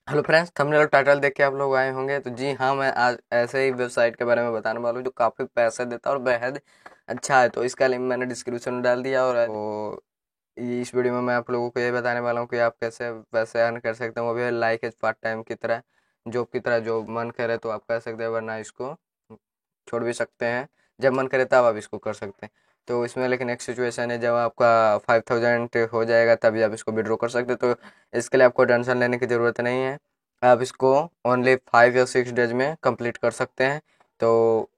Hello friends, thumbnail और title देख के आप लोग आए होंगे। तो जी हाँ, मैं आज ऐसे ही वेबसाइट के बारे में बताने वाला हूँ जो काफ़ी पैसे देता है और बेहद अच्छा है। तो इसका लिंक मैंने डिस्क्रिप्शन में डाल दिया। और तो इस वीडियो में मैं आप लोगों को ये बताने वाला हूँ कि आप कैसे पैसे अर्न कर सकते हैं, वो भी लाइक एज पार्ट टाइम की तरह, जॉब की तरह। जो मन करे तो आप कर सकते हैं, वरना इसको छोड़ भी सकते हैं। जब मन करे तब आप इसको कर सकते हैं। तो इसमें लेकिन एक सिचुएशन है, जब आपका 5000 हो जाएगा तभी आप इसको विड्रॉ कर सकते हैं। तो इसके लिए आपको टेंशन लेने की ज़रूरत नहीं है। आप इसको ओनली 5 या 6 डेज में कंप्लीट कर सकते हैं। तो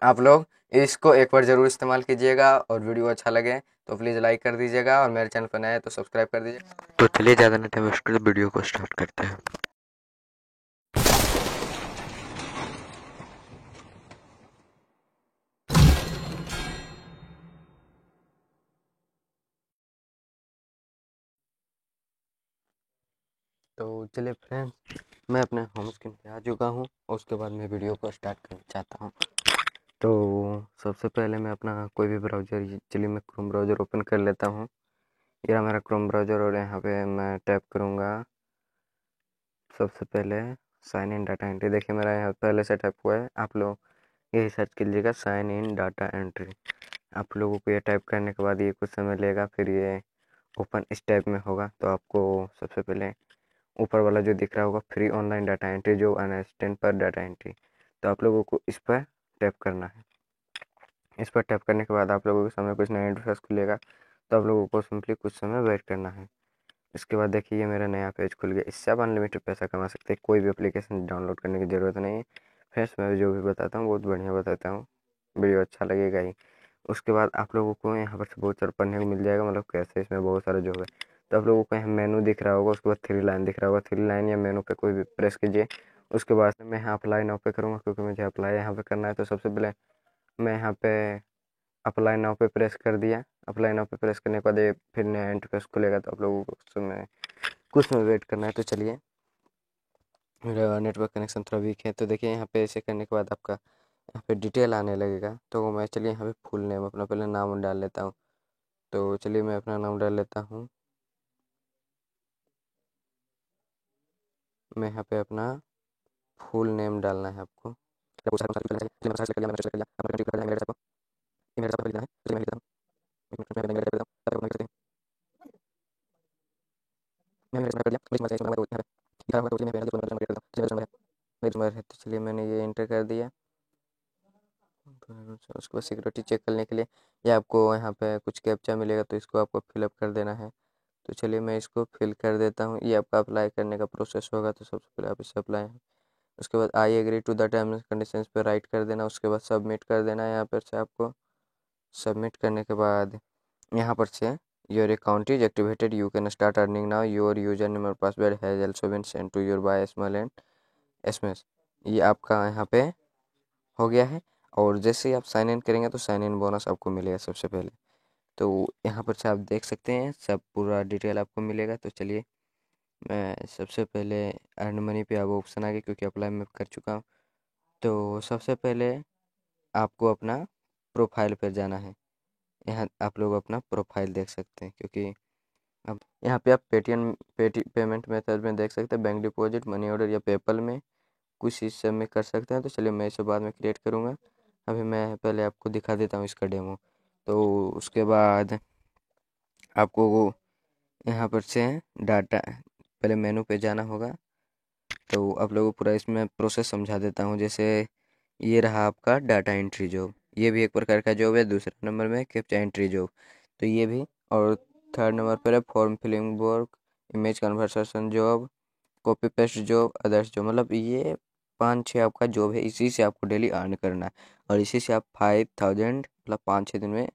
आप लोग इसको एक बार ज़रूर इस्तेमाल कीजिएगा, और वीडियो अच्छा लगे तो प्लीज़ लाइक कर दीजिएगा, और मेरे चैनल पर नए हैं तो सब्सक्राइब कर दीजिएगा। तो चलिए ज़्यादा नहीं टाइम वेस्ट करते, वीडियो को स्टार्ट करते हैं। तो चलिए फ्रेंड्स, मैं अपने होम स्क्रीन पे आ चुका हूँ, और उसके बाद मैं वीडियो को स्टार्ट करना चाहता हूँ। तो सबसे पहले मैं अपना कोई भी ब्राउज़र, चलिए मैं क्रोम ब्राउज़र ओपन कर लेता हूँ। ये रहा मेरा क्रोम ब्राउज़र, और यहाँ पे मैं टैप करूँगा सबसे पहले साइन इन डाटा एंट्री। देखिए मेरा यहाँ पहले से टाइप हुआ है। आप लोग यही सर्च कीजिएगा, साइन इन डाटा एंट्री। आप लोगों को ये टाइप करने के बाद ये कुछ समय लेगा, फिर ये ओपन इस टाइप में होगा। तो आपको सबसे पहले ऊपर वाला जो दिख रहा होगा, फ्री ऑनलाइन डाटा एंट्री, जो असिस्टेंट पर डाटा एंट्री, तो आप लोगों को इस पर टैप करना है। इस पर टैप करने के बाद आप लोगों के सामने कुछ नया इंटरफेस खुलेगा। तो आप लोगों को सिंपली कुछ समय वेट करना है। इसके बाद देखिए ये मेरा नया पेज खुल गया। इससे आप अनलिमिटेड पैसा कमा सकते हैं। कोई भी एप्लीकेशन डाउनलोड करने की ज़रूरत नहीं है। फ्रेंड्स, मैं जो भी बताता हूँ बहुत बढ़िया बताता हूँ, वीडियो अच्छा लगेगा ही। उसके बाद आप लोगों को यहाँ पर से बहुत सारा पढ़ने को मिल जाएगा, मतलब कैसे इसमें बहुत सारा जॉब है। तो आप लोगों को यहाँ मेनू दिख रहा होगा, उसके बाद 3 लाइन दिख रहा होगा। 3 लाइन या मेनू पे कोई भी प्रेस कीजिए। उसके बाद मैं यहाँ अप्लाई नाउ पे करूँगा, क्योंकि मुझे अप्लाई यहाँ पे करना है। तो सबसे पहले मैं यहाँ पे अप्लाई नाउ पे प्रेस कर दिया। अप्लाई नाउ पे प्रेस करने के बाद ये फिर नया इंटरफेस खुलेगा। तो आप लोगों को कुछ समय वेट करना है। तो चलिए, मेरा नेटवर्क कनेक्शन थोड़ा वीक है। तो देखिए यहाँ पे ऐसे करने के बाद आपका यहाँ पे डिटेल आने लगेगा। तो मैं चलिए यहाँ पे फुल नेम अपना पहले नाम डाल लेता हूँ। तो चलिए मैं अपना नाम डाल लेता हूँ। मैं यहाँ पे अपना फुल नेम डालना है आपको। तो चलिए मैंने ये इंटर कर दिया। उसके बाद सिक्योरिटी चेक करने के लिए या आपको यहाँ पे कुछ कैप्चा मिलेगा, तो इसको आपको फिलअप कर देना है। तो चलिए मैं इसको फिल कर देता हूँ। ये आपका अप्लाई करने का प्रोसेस होगा। तो सबसे पहले आप इसे अप्लाई, उसके बाद I agree to the terms and conditions पे राइट कर देना। उसके बाद सबमिट कर देना है। यहाँ पर से आपको सबमिट करने के बाद यहाँ पर से your account is activated, you can start earning now, your user name और password has also been send to your by small and SMS. ये आपका यहाँ पे हो गया है। और जैसे ही आप साइन इन करेंगे तो साइन इन बोनस आपको मिलेगा सबसे पहले। तो यहाँ पर से आप देख सकते हैं, सब पूरा डिटेल आपको मिलेगा। तो चलिए मैं सबसे पहले अर्न मनी पे अब ऑप्शन आ गया, क्योंकि अप्लाई मैं कर चुका हूँ। तो सबसे पहले आपको अपना प्रोफाइल पर जाना है। यहाँ आप लोग अपना प्रोफाइल देख सकते हैं, क्योंकि अब यहाँ पे आप पेटीएम पेमेंट मेथड में देख सकते हैं, बैंक डिपॉजिट, मनी ऑर्डर या पेपल में कुछ इस सब में कर सकते हैं। तो चलिए मैं इसे बाद में क्रिएट करूँगा। अभी मैं पहले आपको दिखा देता हूँ इसका डेमो। तो उसके बाद आपको वो यहाँ पर से डाटा, पहले मेनू पे जाना होगा। तो आप लोगों को पूरा इसमें प्रोसेस समझा देता हूँ। जैसे ये रहा आपका डाटा एंट्री जॉब, ये भी एक प्रकार का जॉब है। दूसरे नंबर में कैप्चा एंट्री जॉब, तो ये भी। और थर्ड नंबर पर है form filling work, image conversation job, copy paste job, others job. मतलब ये 5-6 आपका जॉब है। इसी से आपको डेली अर्न करना है, और इसी से आप 5000 मतलब 5-6 दिन में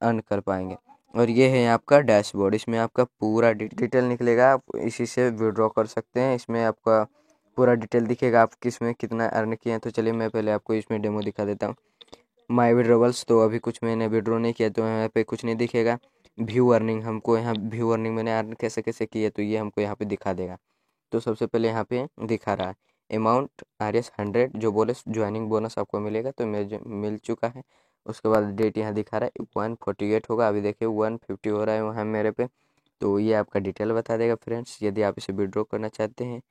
अर्न कर पाएंगे। और ये है आपका डैशबोर्ड, इसमें आपका पूरा डिटेल निकलेगा। आप इसी से विड्रॉ कर सकते हैं। इसमें आपका पूरा डिटेल दिखेगा, आप किस में कितना अर्न किए हैं। तो चलिए मैं पहले आपको इसमें डेमो दिखा देता हूँ। माई विड्रोवल्स, तो अभी कुछ मैंने विड्रॉ नहीं किया, तो यहाँ पे कुछ नहीं दिखेगा। व्यू अर्निंग, हमको यहाँ व्यू अर्निंग मैंने अर्न कैसे कैसे की है, तो ये हमको यहाँ पे दिखा देगा। तो सबसे पहले यहाँ पे दिखा रहा है अमाउंट RS 100, जो बोले ज्वाइनिंग बोनस आपको मिलेगा, तो मुझे मिल चुका है। उसके बाद डेट यहाँ दिखा रहा है 148 होगा। अभी देखिए 150 हो रहा है वहाँ मेरे पे। तो ये आपका डिटेल बता देगा फ्रेंड्स। यदि आप इसे विड्रॉ करना चाहते हैं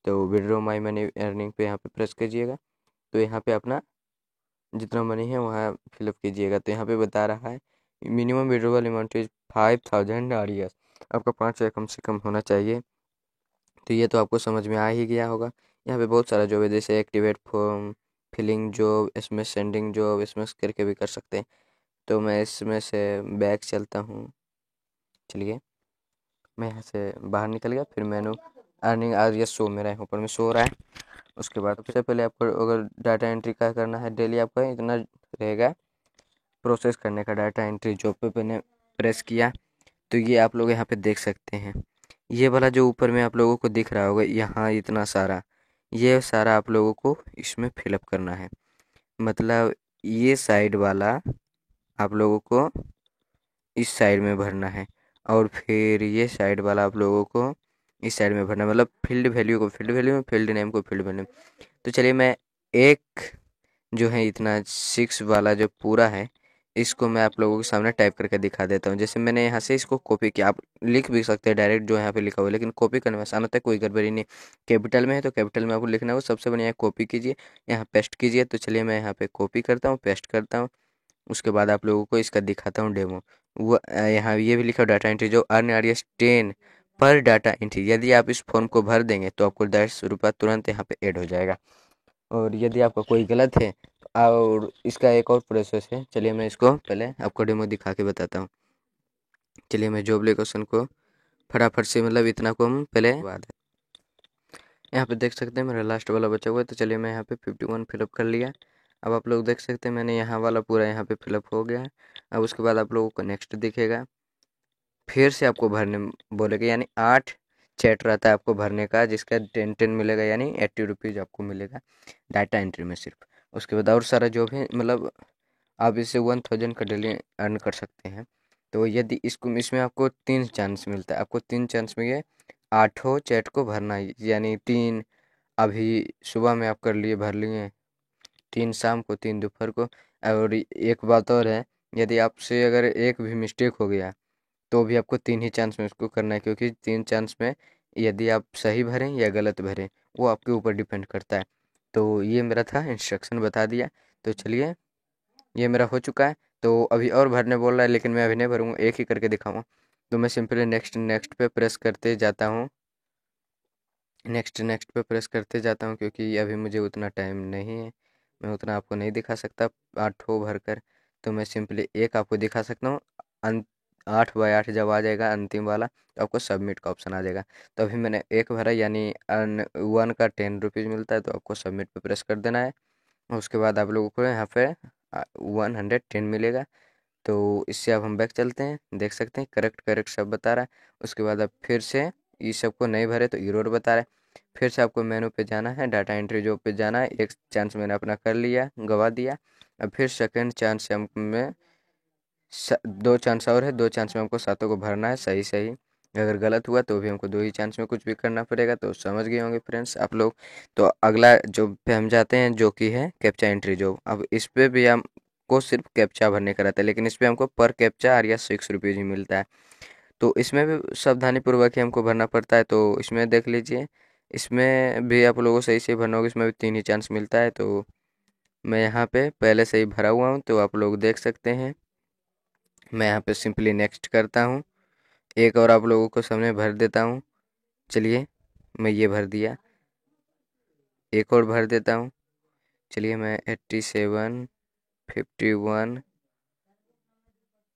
तो विड्रॉ माई मनी अर्निंग पे यहाँ पे प्रेस कीजिएगा। तो यहाँ पे अपना जितना मनी है वहाँ फिलअप कीजिएगा। तो यहाँ पे बता रहा है minimum withdrawal amount is 5000 RES। आपका 5 कम से कम होना चाहिए। तो ये तो आपको समझ में आ ही गया होगा। यहाँ पे बहुत सारा जॉब है, जैसे activate form filling job, SMS sending job, SMS करके भी कर सकते हैं। तो मैं इसमें से बैक चलता हूँ। चलिए मैं यहाँ से बाहर निकल गया। फिर मैंने अर्निंग आज ये शो मेरा ऊपर में शो हो रहा है। उसके बाद सबसे पहले आपको अगर डाटा एंट्री का करना है डेली, आपका इतना रहेगा प्रोसेस करने का। डाटा एंट्री जॉब पे मैंने प्रेस किया तो ये आप लोग यहाँ पे देख सकते हैं। ये वाला जो ऊपर में आप लोगों को दिख रहा होगा यहाँ इतना सारा, ये सारा आप लोगों को इसमें फिलअप करना है। मतलब ये साइड वाला आप लोगों को इस साइड में भरना है और फिर ये साइड वाला आप लोगों को इस साइड में भरना है। मतलब फील्ड वैल्यू को फील्ड वैल्यू में, फील्ड नेम को फील्ड वैल्यू। तो चलिए मैं एक जो है इतना 6 वाला जो पूरा है इसको मैं आप लोगों के सामने टाइप करके दिखा देता हूँ। जैसे मैंने यहाँ से इसको कॉपी किया, आप लिख भी सकते हैं डायरेक्ट जो यहाँ पे लिखा हुआ है, लेकिन कॉपी करने में आसान होता है, कोई गड़बड़ी नहीं। कैपिटल में है तो कैपिटल में आपको लिखना है, वो सबसे बढ़िया कॉपी कीजिए, यहाँ पेस्ट कीजिए। तो चलिए मैं यहाँ पे कॉपी करता हूँ, पेस्ट करता हूँ। उसके बाद आप लोगों को इसका दिखाता हूँ डेमो। वो यहाँ ये भी लिखा डाटा एंट्री जो अर्न RES 10 पर डाटा एंट्री। यदि आप इस फॉर्म को भर देंगे तो आपको 10 रुपये तुरंत यहाँ पे ऐड हो जाएगा। और यदि आपका कोई गलत है और इसका एक और प्रोसेस है, चलिए मैं इसको पहले आपको डेमो दिखा के बताता हूँ। चलिए मैं जॉब लोकेशन को फटाफट से, मतलब इतना को हम पहले बाद यहाँ पे देख सकते हैं मेरा लास्ट वाला बचा हुआ है। तो चलिए मैं यहाँ पे 51 फिलअप कर लिया। अब आप लोग देख सकते हैं मैंने यहाँ वाला पूरा यहाँ पे फिलअप हो गया है। अब उसके बाद आप लोगों को नेक्स्ट दिखेगा, फिर से आपको भरने बोलेगा, यानी 8 चैट रहता है आपको भरने का, जिसका 10 मिलेगा, यानी 80 रुपीज़ आपको मिलेगा डाटा एंट्री में सिर्फ। उसके बाद और सारा जो भी, मतलब आप इससे 1000 का डेली अर्न कर सकते हैं। तो यदि इसमें आपको 3 चांस मिलता है, आपको 3 चांस में ये 8 चैट को भरना है, यानी 3 अभी सुबह में आप कर लिए, भर लिए, 3 शाम को, 3 दोपहर को। और एक बात और है, यदि आपसे अगर एक भी मिस्टेक हो गया तो भी आपको 3 ही चांस में उसको करना है, क्योंकि 3 चांस में यदि आप सही भरें या गलत भरें वो आपके ऊपर डिपेंड करता है। तो ये मेरा था, इंस्ट्रक्शन बता दिया। तो चलिए ये मेरा हो चुका है। तो अभी और भरने बोल रहा है, लेकिन मैं अभी नहीं भरूँगा, एक ही करके दिखाऊंगा। तो मैं सिंपली नेक्स्ट नेक्स्ट पे प्रेस करते जाता हूँ, नेक्स्ट नेक्स्ट पे प्रेस करते जाता हूँ, क्योंकि अभी मुझे उतना टाइम नहीं है, मैं उतना आपको नहीं दिखा सकता 8 भर कर। तो मैं सिंपली एक आपको दिखा सकता हूँ। 8 बाय 8 जब आ जाएगा अंतिम वाला तो आपको सबमिट का ऑप्शन आ जाएगा। तो अभी मैंने एक भरा, यानी 1 का 10 रुपीज़ मिलता है, तो आपको सबमिट पे प्रेस कर देना है। उसके बाद आप लोगों को यहाँ पे 110 मिलेगा। तो इससे अब हम बैक चलते हैं, देख सकते हैं करेक्ट करेक्ट सब बता रहा है। उसके बाद अब फिर से इस सबको नहीं भरे तो एरर बता रहा है। फिर से आपको मेनू पे जाना है, डाटा एंट्री जॉब पे जाना है। एक चांस मैंने अपना कर लिया, गवा दिया। अब फिर सेकंड चांस से हम में 2 चांस और है, 2 चांस में हमको सातों को भरना है सही सही। अगर गलत हुआ तो भी हमको 2 ही चांस में कुछ भी करना पड़ेगा। तो समझ गए होंगे फ्रेंड्स आप लोग। तो अगला जॉब पे हम जाते हैं, जो कि है कैप्चा एंट्री जॉब। अब इस पे भी हमको सिर्फ कैप्चा भरने का रहता है, लेकिन इस पे हमको पर कैप्चा या 6 रुपीज़ ही मिलता है। तो इसमें भी सावधानी पूर्वक ही हमको भरना पड़ता है। तो इसमें देख लीजिए, इसमें भी आप लोगों को सही से भरना होगा, इसमें भी 3 ही चांस मिलता है। तो मैं यहाँ पे पहले से ही भरा हुआ हूँ, तो आप लोग देख सकते हैं। मैं यहाँ पे सिंपली नेक्स्ट करता हूँ, एक और आप लोगों को सामने भर देता हूँ। चलिए मैं ये भर दिया, एक और भर देता हूँ। चलिए मैं 87, 51,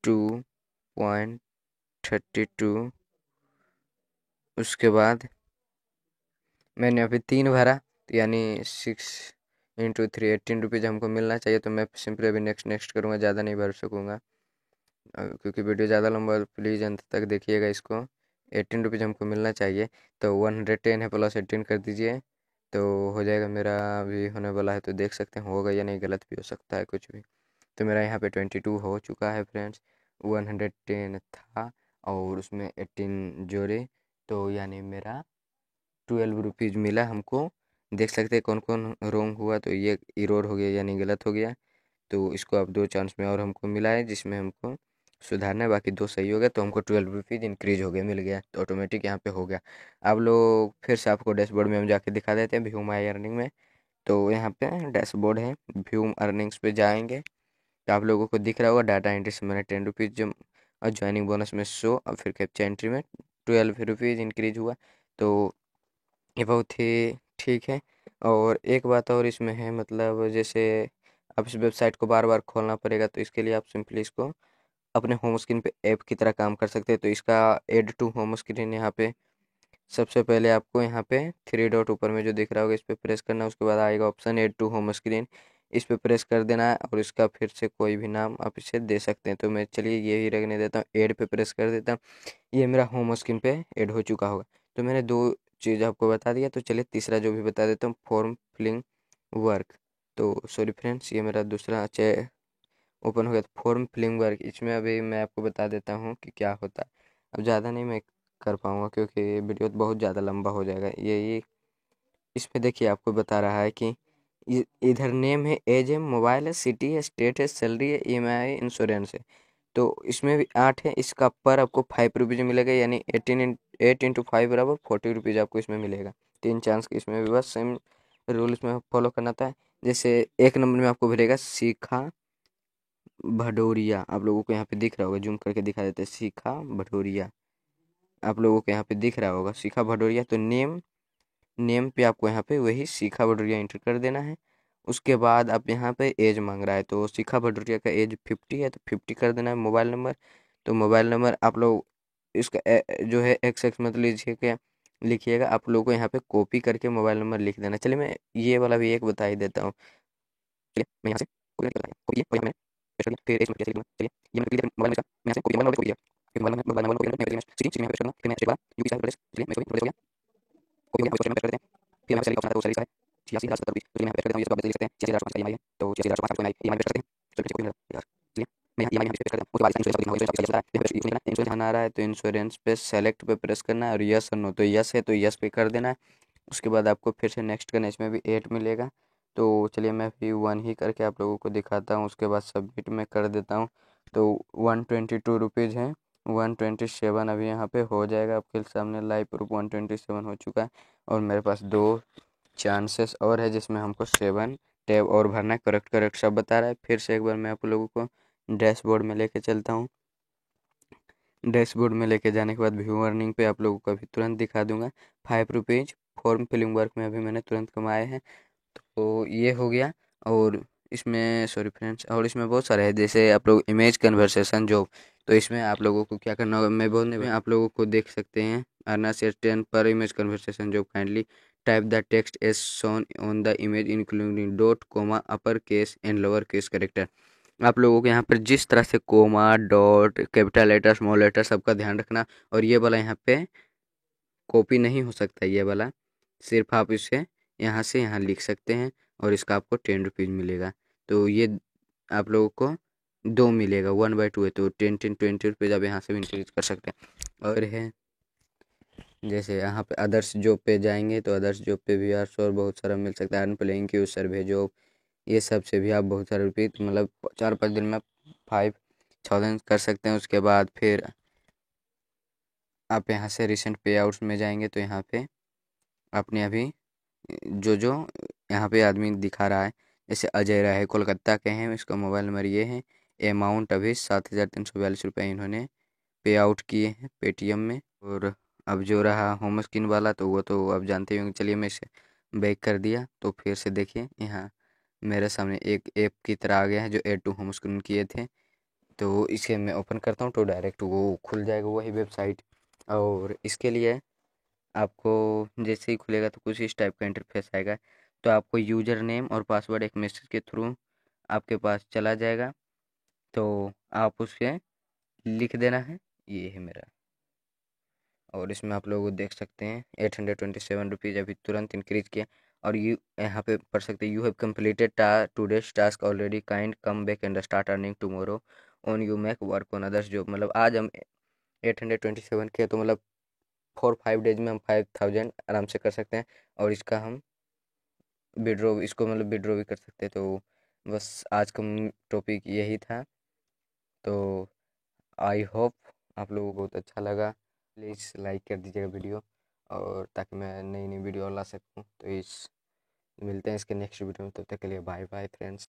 2.32। उसके बाद मैंने अभी 3 भरा, तो यानी 6 × 3 18 रुपीज़ हमको मिलना चाहिए। तो मैं सिंपली अभी नेक्स्ट नेक्स्ट करूँगा, ज़्यादा नहीं भर सकूँगा क्योंकि वीडियो ज़्यादा लंबा। प्लीज़ अंत तक देखिएगा इसको। 18 रुपीज़ हमको मिलना चाहिए, तो 110 है प्लस 18 कर दीजिए, तो हो जाएगा। मेरा अभी होने वाला है, तो देख सकते हैं होगा या नहीं, गलत भी हो सकता है कुछ भी। तो मेरा यहाँ पे 22 हो चुका है फ्रेंड्स। 110 था और उसमें 18 जोड़े, तो यानी मेरा 12 रुपीज़ मिला हमको। देख सकते हैं कौन कौन रॉन्ग हुआ, तो ये इरोर हो गया, यानी गलत हो गया। तो इसको अब 2 चांस में और हमको मिला है, जिसमें हमको सुधारना है, बाकी 2 सही हो गया तो हमको 12 रुपीज़ इंक्रीज हो गया, मिल गया, तो ऑटोमेटिक यहाँ पे हो गया। अब लोग फिर से आपको डैशबोर्ड में हम जाके दिखा देते हैं व्यू माई अर्निंग में। तो यहाँ पे डैशबोर्ड है, व्यू अर्निंग्स पे जाएंगे तो आप लोगों को दिख रहा होगा डाटा एंट्री से मैंने 10 रुपीज़ जो और ज्वाइनिंग बोनस में 100 और फिर कैप्चा एंट्री में 12 रुपीज़ इंक्रीज हुआ। तो ये बहुत ही ठीक है। और एक बात और इसमें है, मतलब जैसे आप इस वेबसाइट को बार बार खोलना पड़ेगा, तो इसके लिए आप सिंपली इसको अपने होम स्क्रीन पे ऐप की तरह काम कर सकते हैं। तो इसका एड टू होम स्क्रीन यहाँ पे सबसे पहले आपको यहाँ पे 3 डॉट ऊपर में जो दिख रहा होगा इस पर प्रेस करना है। उसके बाद आएगा option add to home screen, इस पर प्रेस कर देना है और इसका फिर से कोई भी नाम आप इसे दे सकते हैं। तो मैं चलिए यही रखने देता हूँ, ऐड पे प्रेस कर देता हूँ। ये मेरा होम स्क्रीन पे ऐड हो चुका होगा। तो मैंने 2 चीज़ आपको बता दिया, तो चलिए तीसरा जो भी बता देता हूँ, फॉर्म फिलिंग वर्क। तो सॉरी फ्रेंड्स, ये मेरा दूसरा ओपन हो गया। तो फॉर्म फिलिंग वर्क, इसमें अभी मैं आपको बता देता हूँ कि क्या होता है। अब ज़्यादा नहीं मैं कर पाऊँगा क्योंकि वीडियो तो बहुत ज़्यादा लंबा हो जाएगा। ये इस पे देखिए आपको बता रहा है कि इधर नेम है, एज है, मोबाइल है, सिटी है, स्टेट है, सैलरी है, ईएमआई, इंश्योरेंस है। तो इसमें भी 8 है, इसका पर आपको 5 रुपीज़ मिलेगा, यानी 8 इंटू 5 बराबर 40 रुपीज़ आपको इसमें मिलेगा। 3 चांस की इसमें भी बस सेम रूल इसमें फॉलो करना था। जैसे 1 नंबर में आपको मिलेगा सीखा भदौरिया, आप लोगों को यहाँ पे दिख रहा होगा, जूम करके दिखा देते हैं, सीखा भदौरिया आप लोगों को यहाँ पे दिख रहा होगा, सीखा भदौरिया। तो नेम नेम पे आपको यहाँ पे वही शिखा भटूरिया इंटर कर देना है। उसके बाद आप यहाँ पे एज मांग रहा है, तो शिखा भटूरिया का एज 50 है, तो 50 कर देना है। मोबाइल नंबर, तो मोबाइल नंबर आप लोग इसका जो है XX मत लीजिए, क्या लिखिएगा, आप लोगों को यहाँ पे कॉपी करके मोबाइल नंबर लिख देना। चलिए मैं ये वाला भी एक बता ही देता हूँ। चलिए मैं यहाँ से कॉपी करके बताया, कॉपी किया और यहाँ मैंने पेस्ट कर दिया, फिर एक मिनट कैसे लिखूंगा। चलिए ये मैंने लिख दिया मोबाइल नंबर, मैं यहाँ से कॉपी मोबाइल नंबर कॉपी किया, फिर मोबाइल नंबर कॉपी करना, मैं सिटी सिटी में पेस्ट करना, फिर मैं स्टेट वाला यूपी साइड प्रदेश, चलिए मैं कॉपी हो गया, कॉपी हो गया, उसको पेस्ट कर देते हैं। फिर यहाँ पे सैलरी ऑप्शन आता है, वो सैलरी का है 86,70 रुपये, तो मैं यहाँ पे पेस्ट कर देता हूँ, ये सब आप देख सकते हैं 86,500 ईएमआई है, तो 86,500 ईएमआई पेस्ट करते हैं। चलिए कोई नहीं यार, चलिए मैं यहाँ ईएमआई यहाँ पेस्ट कर देता हूँ। उसके बाद इंश्योरेंस का इंश्योरेंस आपको चाहिए होता है, इंश्योरेंस दिखाना आ रहा है, तो इंश्योरेंस पे सेलेक्ट पे प्रेस करना है और यस और नो, तो यस है तो यस पे कर देना है। उसके बाद आपको फिर से नेक्स्ट करना है, इसमें भी 8 मिलेगा। तो चलिए मैं भी 1 ही करके आप लोगों को दिखाता हूँ, उसके बाद सबमिट में कर देता हूँ। तो 122 रुपीज़ है, 127 अभी यहाँ पे हो जाएगा। आपके सामने लाइव प्रूफ 127 हो चुका है और मेरे पास 2 चांसेस और है जिसमें हमको 7 टैब और भरना है। करेक्ट करेक्ट सब बता रहा है। फिर से एक बार मैं आप लोगों को डैशबोर्ड में लेके चलता हूँ। डैशबोर्ड में लेके जाने के बाद व्यू अर्निंग पे आप लोगों को अभी तुरंत दिखा दूंगा। 5 रुपीज़ फॉर्म फिलिंग वर्क में अभी मैंने तुरंत कमाए हैं। तो ये हो गया। और इसमें सॉरी फ्रेंड्स, और इसमें बहुत सारे हैं, जैसे आप लोग इमेज कन्वर्सेशन जॉब, तो इसमें आप लोगों को क्या करना होगा मैं बोलने में आप लोगों को देख सकते हैं। अर्ना से 10 पर image conversation job, kindly type the text as shown on the image including dot comma upper case and lower case character. आप लोगों को यहाँ पर जिस तरह से comma dot capital letter small letter सबका ध्यान रखना। और ये वाला यहाँ पे कॉपी नहीं हो सकता, ये वाला सिर्फ आप इसे यहाँ से यहाँ लिख सकते हैं और इसका आपको 10 रुपीज़ मिलेगा। तो ये आप लोगों को 2 मिलेगा, 1/2 है, तो 10 रुपीज़ आप यहाँ से भी इंक्रीज कर सकते हैं। और है जैसे यहाँ पे अदर्स जॉब पे जाएंगे तो अदर्स जॉब पे भी आपको और बहुत सारा मिल सकता है। अर्न प्लेइंग क्यू सर्वे जॉब, ये सब से भी आप बहुत सारे रुपये, मतलब 4-5 दिन में 5,000 कर सकते हैं। उसके बाद फिर आप यहाँ से रिसेंट पे आउट्स में जाएंगे तो यहाँ पे आपने अभी जो जो यहाँ पे आदमी दिखा रहा है, जैसे अजय राय है, कोलकाता के हैं, इसका मोबाइल नंबर ये है। अमाउंट अभी 7,342 रुपये इन्होंने पे आउट किए हैं पेटीएम में। और अब जो रहा होम स्क्रीन वाला तो वो तो आप जानते ही होंगे। चलिए मैं इसे बैक कर दिया, तो फिर से देखिए यहाँ मेरे सामने एक ऐप की तरह आ गया है जो एड टू होम स्क्रीन किए थे। तो इसे मैं ओपन करता हूँ तो डायरेक्ट वो खुल जाएगा वही वेबसाइट। और इसके लिए आपको जैसे ही खुलेगा तो कुछ इस टाइप का इंटरफेस आएगा। तो आपको यूज़र नेम और पासवर्ड एक मैसेज के थ्रू आपके पास चला जाएगा, तो आप उसे लिख देना है। ये है मेरा, और इसमें आप लोग देख सकते हैं 827 रुपीज़ अभी तुरंत इंक्रीज किया। और यू यहाँ पे पढ़ सकते हैं, you have completed today's task already, kind come back and start earning tomorrow on you make work on others job. मतलब आज हम 827 किया तो मतलब 4-5 डेज में हम 5,000 आराम से कर सकते हैं। और इसका हम विड्रॉ, इसको मतलब विड्रॉ भी कर सकते हैं। तो बस आज का टॉपिक यही था। तो आई होप आप लोगों को बहुत अच्छा लगा। प्लीज़ लाइक कर दीजिएगा वीडियो, और ताकि मैं नई नई वीडियो ला सकूँ। तो मिलते हैं इसके नेक्स्ट वीडियो में, तब तक के लिए बाय बाय फ्रेंड्स।